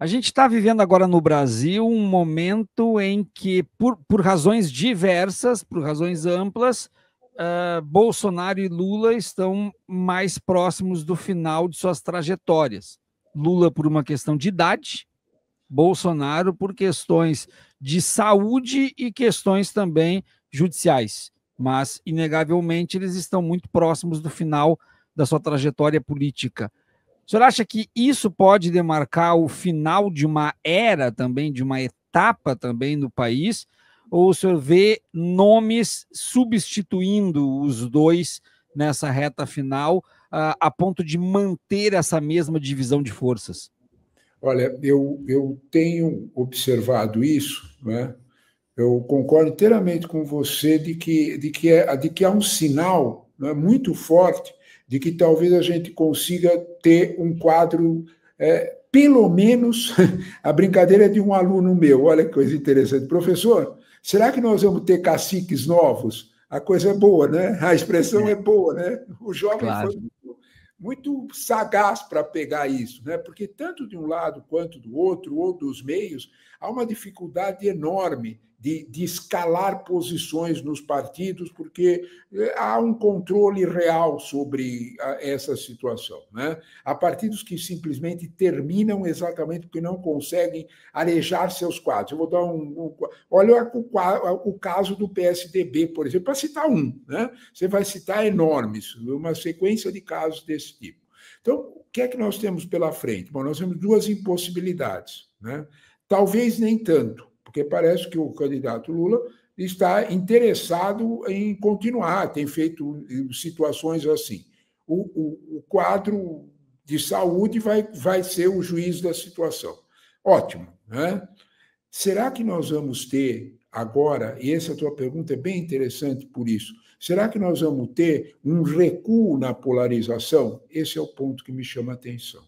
A gente está vivendo agora no Brasil um momento em que, por razões diversas, por razões amplas, Bolsonaro e Lula estão mais próximos do final de suas trajetórias. Lula por uma questão de idade, Bolsonaro por questões de saúde e questões também judiciais. Mas, inegavelmente, eles estão muito próximos do final da sua trajetória política. O senhor acha que isso pode demarcar o final de uma era também, de uma etapa também no país? Ou o senhor vê nomes substituindo os dois nessa reta final, a ponto de manter essa mesma divisão de forças? Olha, eu tenho observado isso, né? Eu concordo inteiramente com você de que há um sinal, né, muito forte de que talvez a gente consiga ter um quadro, pelo menos, a brincadeira é de um aluno meu, olha que coisa interessante. Professor, será que nós vamos ter caciques novos? A coisa é boa, né? A expressão é boa, né? O jovem Claro. foi muito sagaz para pegar isso, né? Porque tanto de um lado quanto do outro, ou dos meios, há uma dificuldade enorme de escalar posições nos partidos, porque há um controle real sobre essa situação, né? Há partidos que simplesmente terminam exatamente porque não conseguem arejar seus quadros. Eu vou dar olha o caso do PSDB, por exemplo, para citar um, né? Você vai citar enormes, uma sequência de casos desse tipo. Então, o que é que nós temos pela frente? Bom, nós temos duas impossibilidades, né? Talvez nem tanto, porque parece que o candidato Lula está interessado em continuar, tem feito situações assim. O quadro de saúde vai ser o juiz da situação. Ótimo, né? Será que nós vamos ter agora, e essa tua pergunta é bem interessante por isso, será que nós vamos ter um recuo na polarização? Esse é o ponto que me chama a atenção.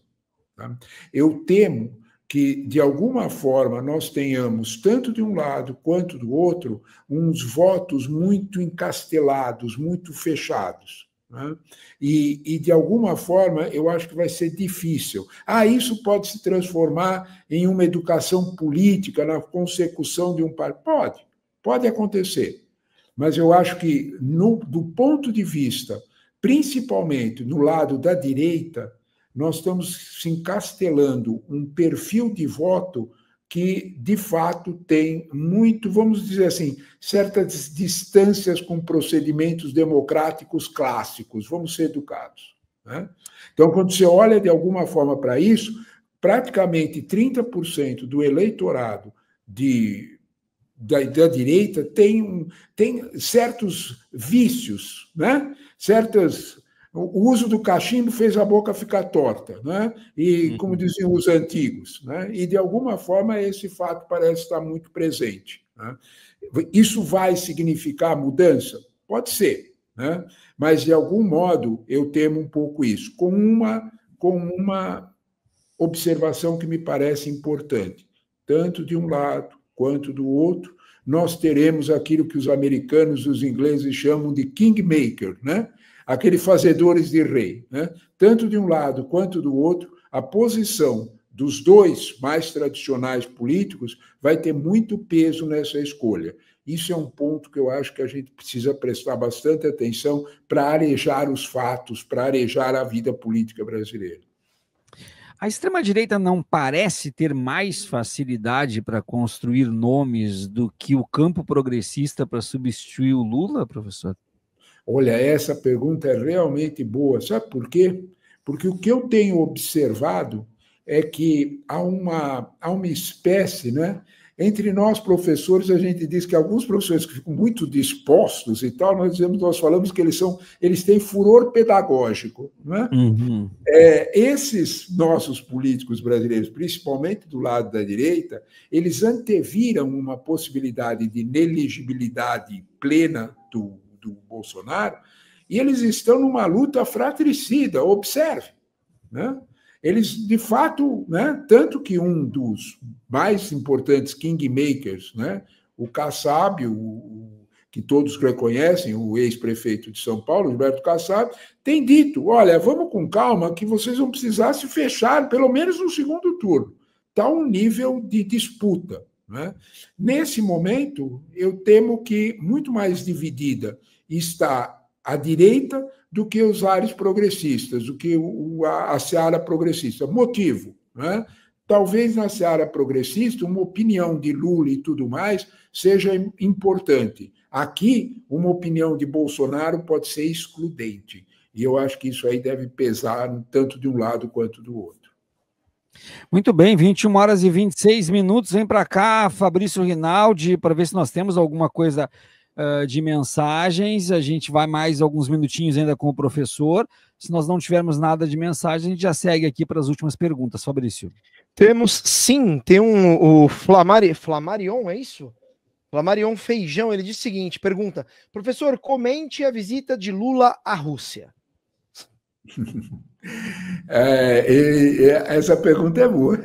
Tá? Eu temo que, de alguma forma, nós tenhamos, tanto de um lado quanto do outro, uns votos muito encastelados, muito fechados. Né? De alguma forma, eu acho que vai ser difícil. Isso pode se transformar em uma educação política, na consecução de um partido? Pode acontecer. Mas eu acho que, do ponto de vista, principalmente no lado da direita, nós estamos se encastelando um perfil de voto que, de fato, tem muito, vamos dizer assim, certas distâncias com procedimentos democráticos clássicos. Vamos ser educados, né? Então, quando você olha de alguma forma para isso, praticamente 30% do eleitorado da direita tem certos vícios, né? O uso do cachimbo fez a boca ficar torta, né? E, como diziam os antigos, né? E, de alguma forma, esse fato parece estar muito presente, né? Isso vai significar mudança? Pode ser, né? Mas, de algum modo, eu temo um pouco isso, com uma observação que me parece importante. Tanto de um lado quanto do outro, nós teremos aquilo que os americanos e os ingleses chamam de kingmaker, né? Aqueles fazedores de rei, né? Tanto de um lado quanto do outro, a posição dos dois mais tradicionais políticos vai ter muito peso nessa escolha. Isso é um ponto que eu acho que a gente precisa prestar bastante atenção para arejar os fatos, para arejar a vida política brasileira. A extrema-direita não parece ter mais facilidade para construir nomes do que o campo progressista para substituir o Lula, professor? Olha, essa pergunta é realmente boa. Sabe por quê? Porque o que eu tenho observado é que há uma espécie, né? Entre nós, professores, a gente diz que alguns professores que ficam muito dispostos e tal, nós falamos que eles têm furor pedagógico, né? Uhum. Esses nossos políticos brasileiros, principalmente do lado da direita, eles anteviram uma possibilidade de inelegibilidade plena do Bolsonaro, e eles estão numa luta fratricida, observe, né? Eles, de fato, né, tanto que um dos mais importantes kingmakers, né, o Kassab, que todos reconhecem, o ex-prefeito de São Paulo, Gilberto Kassab, tem dito, olha, vamos com calma, que vocês vão precisar se fechar, pelo menos no segundo turno. está um nível de disputa, né? Nesse momento, eu temo que muito mais dividida está a direita do que os ares progressistas, do que a seara progressista. Motivo, né? Talvez na seara progressista uma opinião de Lula e tudo mais seja importante. Aqui, uma opinião de Bolsonaro pode ser excludente. E eu acho que isso aí deve pesar tanto de um lado quanto do outro. Muito bem, 21 horas e 26 minutos. Vem para cá, Fabrício Rinaldi, para ver se nós temos alguma coisa de mensagens. A gente vai mais alguns minutinhos ainda com o professor. Se nós não tivermos nada de mensagem, a gente já segue aqui para as últimas perguntas, Fabrício. Temos sim, tem o Flamarion, é isso? Flamarion Feijão, ele diz o seguinte, pergunta, professor, comente a visita de Lula à Rússia. Essa pergunta é boa,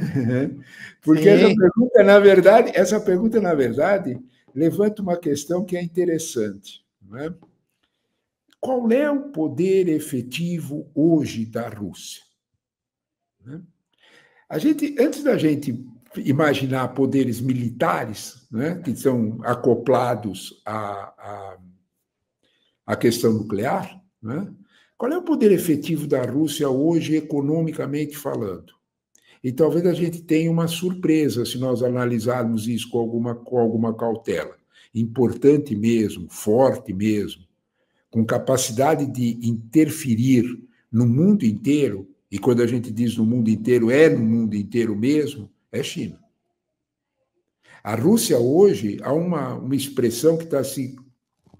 porque essa pergunta, na verdade, levanta uma questão que é interessante, não é? Qual é o poder efetivo hoje da Rússia? Antes da gente imaginar poderes militares, né, que são acoplados à questão nuclear, né? Qual é o poder efetivo da Rússia hoje, economicamente falando? E talvez a gente tenha uma surpresa se nós analisarmos isso com alguma cautela. Importante mesmo, forte mesmo, com capacidade de interferir no mundo inteiro, e quando a gente diz no mundo inteiro, é no mundo inteiro mesmo, é China. A Rússia hoje, há uma expressão que está se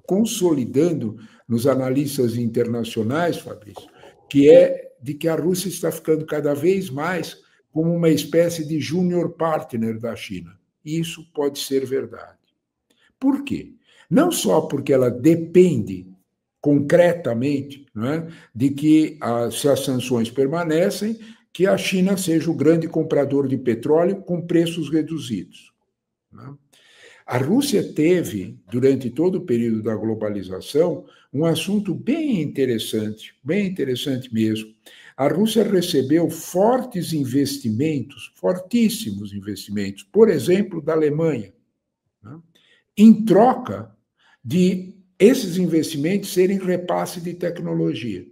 consolidando nos analistas internacionais, Fabrício, que é de que a Rússia está ficando cada vez mais como uma espécie de junior partner da China. E isso pode ser verdade. Por quê? Não só porque ela depende concretamente, não é, de que, se as sanções permanecem, que a China seja o grande comprador de petróleo com preços reduzidos. Não é? A Rússia teve, durante todo o período da globalização, um assunto bem interessante mesmo. A Rússia recebeu fortes investimentos, fortíssimos investimentos, por exemplo, da Alemanha, né, em troca de esses investimentos serem repasse de tecnologia.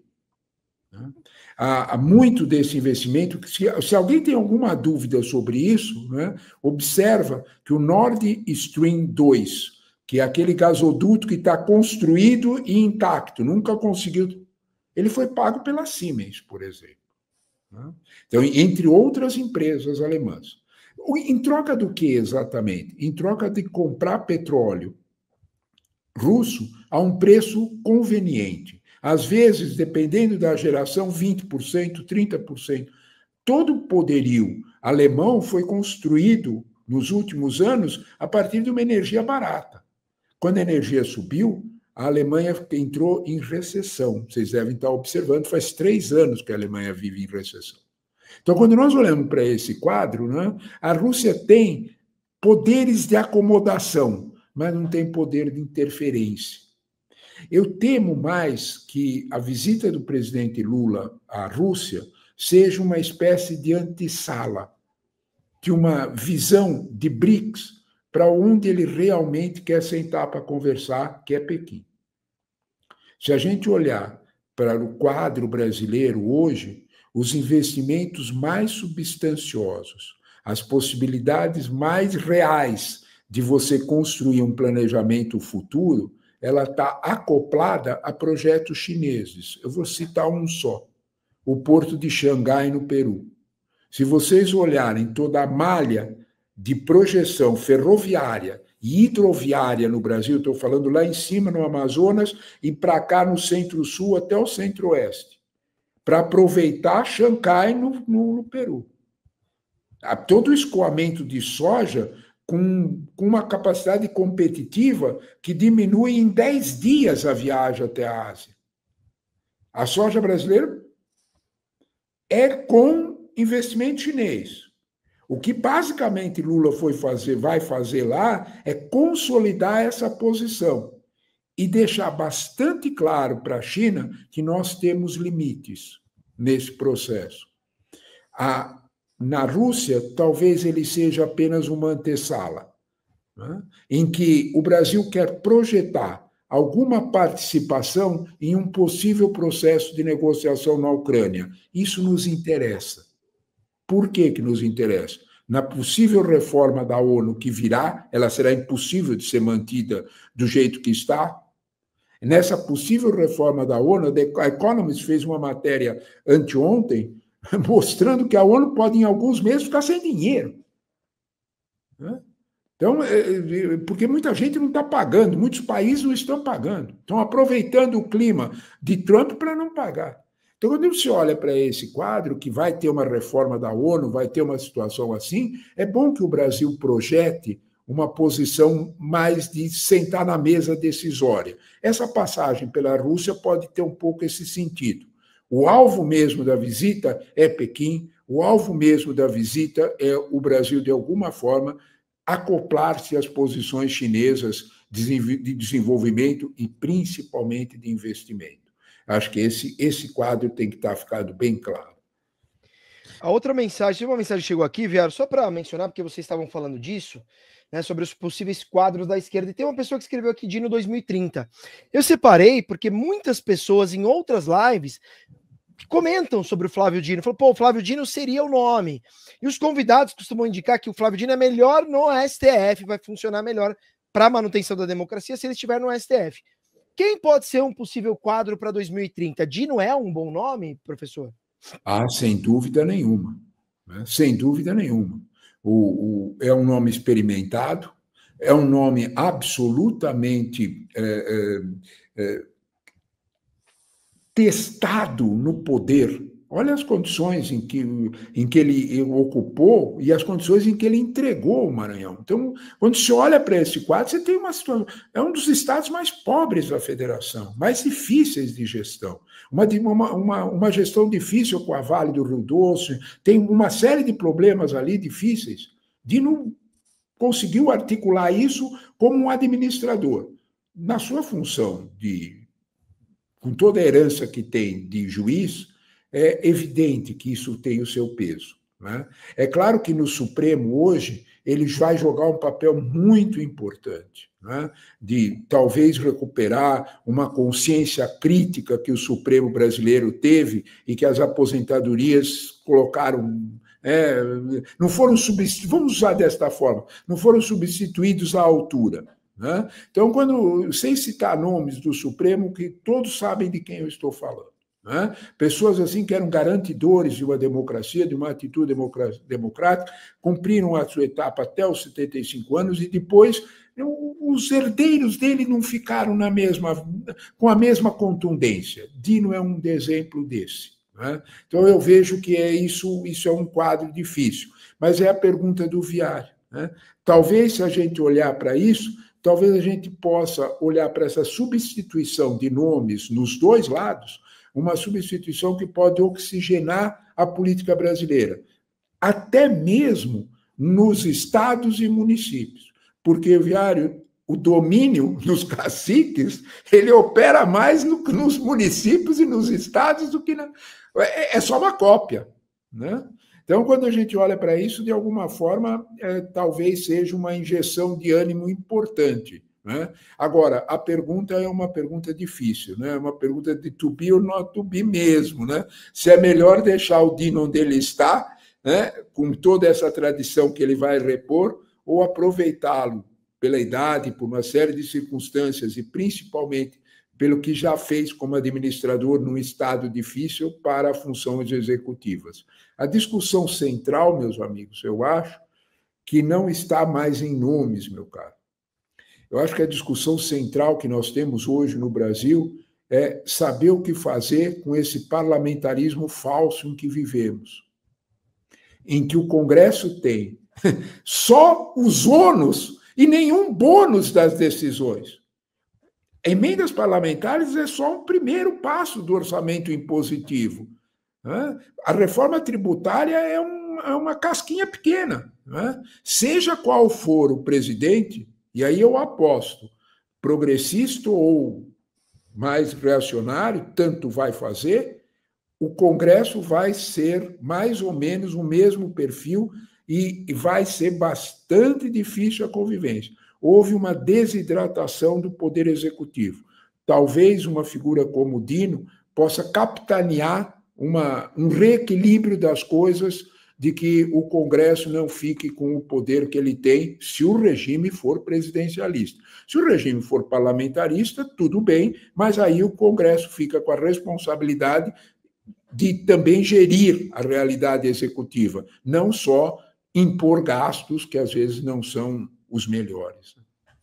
Né. Há muito desse investimento, se alguém tem alguma dúvida sobre isso, né, observa que o Nord Stream 2, que é aquele gasoduto que está construído e intacto, nunca conseguiu, ele foi pago pela Siemens, por exemplo. Né. Então, entre outras empresas alemãs. Em troca do que exatamente? Em troca de comprar petróleo russo a um preço conveniente. Às vezes, dependendo da geração, 20%, 30%. Todo o poderio alemão foi construído, nos últimos anos, a partir de uma energia barata. Quando a energia subiu, a Alemanha entrou em recessão. Vocês devem estar observando, faz 3 anos que a Alemanha vive em recessão. Então, quando nós olhamos para esse quadro, né, a Rússia tem poderes de acomodação, mas não tem poder de interferência. Eu temo mais que a visita do presidente Lula à Rússia seja uma espécie de antessala, de uma visão de BRICS para onde ele realmente quer sentar para conversar, que é Pequim. Se a gente olhar para o quadro brasileiro hoje, os investimentos mais substanciosos, as possibilidades mais reais de você construir um planejamento futuro, ela está acoplada a projetos chineses. Eu vou citar um só, o Porto de Xangai, no Peru. Se vocês olharem toda a malha de projeção ferroviária e hidroviária no Brasil, estou falando lá em cima no Amazonas e para cá no centro-sul até o centro-oeste, para aproveitar Xangai no Peru. Todo o escoamento de soja com uma capacidade competitiva que diminui em 10 dias a viagem até a Ásia. A soja brasileira é com investimento chinês. O que basicamente Lula vai fazer lá é consolidar essa posição e deixar bastante claro para a China que nós temos limites nesse processo. na Rússia, talvez ele seja apenas uma antessala, né? Em que o Brasil quer projetar alguma participação em um possível processo de negociação na Ucrânia. Isso nos interessa. Por que nos interessa? Na possível reforma da ONU que virá, ela será impossível de ser mantida do jeito que está. Nessa possível reforma da ONU, a Economist fez uma matéria anteontem mostrando que a ONU pode, em alguns meses, ficar sem dinheiro. Então, porque muita gente não está pagando, muitos países não estão pagando, estão aproveitando o clima de Trump para não pagar. Então, quando você olha para esse quadro, que vai ter uma reforma da ONU, vai ter uma situação assim, é bom que o Brasil projete uma posição mais de sentar na mesa decisória. Essa passagem pela Rússia pode ter um pouco esse sentido. O alvo mesmo da visita é Pequim, o alvo mesmo da visita é o Brasil, de alguma forma, acoplar-se às posições chinesas de desenvolvimento e principalmente de investimento. Acho que esse quadro tem que estar ficando bem claro. A outra mensagem, uma mensagem chegou aqui, Viário, só para mencionar, porque vocês estavam falando disso, né, sobre os possíveis quadros da esquerda. E tem uma pessoa que escreveu aqui Dino 2030. Eu separei porque muitas pessoas em outras lives comentam sobre o Flávio Dino. Falam, pô, o Flávio Dino seria o nome. E os convidados costumam indicar que o Flávio Dino é melhor no STF, vai funcionar melhor para a manutenção da democracia se ele estiver no STF. Quem pode ser um possível quadro para 2030? Dino é um bom nome, professor? Ah, sem dúvida nenhuma. Né? Sem dúvida nenhuma. É um nome experimentado, é um nome absolutamente testado no poder. Olha as condições em que ele ocupou e as condições em que ele entregou o Maranhão. Então, quando se olha para esse quadro, você tem uma situação. É um dos estados mais pobres da federação, mais difíceis de gestão. Uma gestão difícil com a Vale do Rio Doce, tem uma série de problemas ali difíceis. Dino conseguiu articular isso como um administrador. Na sua função com toda a herança que tem de juiz, é evidente que isso tem o seu peso. Né? É claro que no Supremo, hoje, ele vai jogar um papel muito importante, né? De talvez recuperar uma consciência crítica que o Supremo brasileiro teve e que as aposentadorias colocaram. Não foram substituídos, vamos usar desta forma, não foram substituídos à altura. Né? Então, sem citar nomes do Supremo, que todos sabem de quem eu estou falando. Né? Pessoas assim que eram garantidores de uma democracia, de uma atitude democrática, cumpriram a sua etapa até os 75 anos e depois os herdeiros dele não ficaram com a mesma contundência. Dino é um exemplo desse. Né? Então, eu vejo que isso é um quadro difícil. Mas é a pergunta do Viário. Né? Talvez, se a gente olhar para isso, talvez a gente possa olhar para essa substituição de nomes nos dois lados, uma substituição que pode oxigenar a política brasileira, até mesmo nos estados e municípios. Porque, Viário, o domínio dos caciques, ele opera mais nos municípios e nos estados do que é só uma cópia, né? Então, quando a gente olha para isso, de alguma forma, talvez seja uma injeção de ânimo importante. Né? Agora, a pergunta é uma pergunta difícil, né? Uma pergunta de to be or not to be mesmo. Né? Se é melhor deixar o Dino onde ele está, né? Com toda essa tradição que ele vai repor, ou aproveitá-lo pela idade, por uma série de circunstâncias, e principalmente pelo que já fez como administrador num estado difícil para funções executivas. A discussão central, meus amigos, eu acho que não está mais em nomes, meu caro. Eu acho que a discussão central que nós temos hoje no Brasil é saber o que fazer com esse parlamentarismo falso em que vivemos, em que o Congresso tem só os ônus e nenhum bônus das decisões. Emendas parlamentares é só um primeiro passo do orçamento impositivo. A reforma tributária é uma casquinha pequena. Seja qual for o presidente, e aí eu aposto, progressista ou mais reacionário, tanto vai fazer, o Congresso vai ser mais ou menos o mesmo perfil e vai ser bastante difícil a convivência. Houve uma desidratação do Poder Executivo. Talvez uma figura como o Dino possa capitanear um reequilíbrio das coisas, de que o Congresso não fique com o poder que ele tem, se o regime for presidencialista. Se o regime for parlamentarista, tudo bem, mas aí o Congresso fica com a responsabilidade de também gerir a realidade executiva, não só impor gastos que às vezes não são os melhores.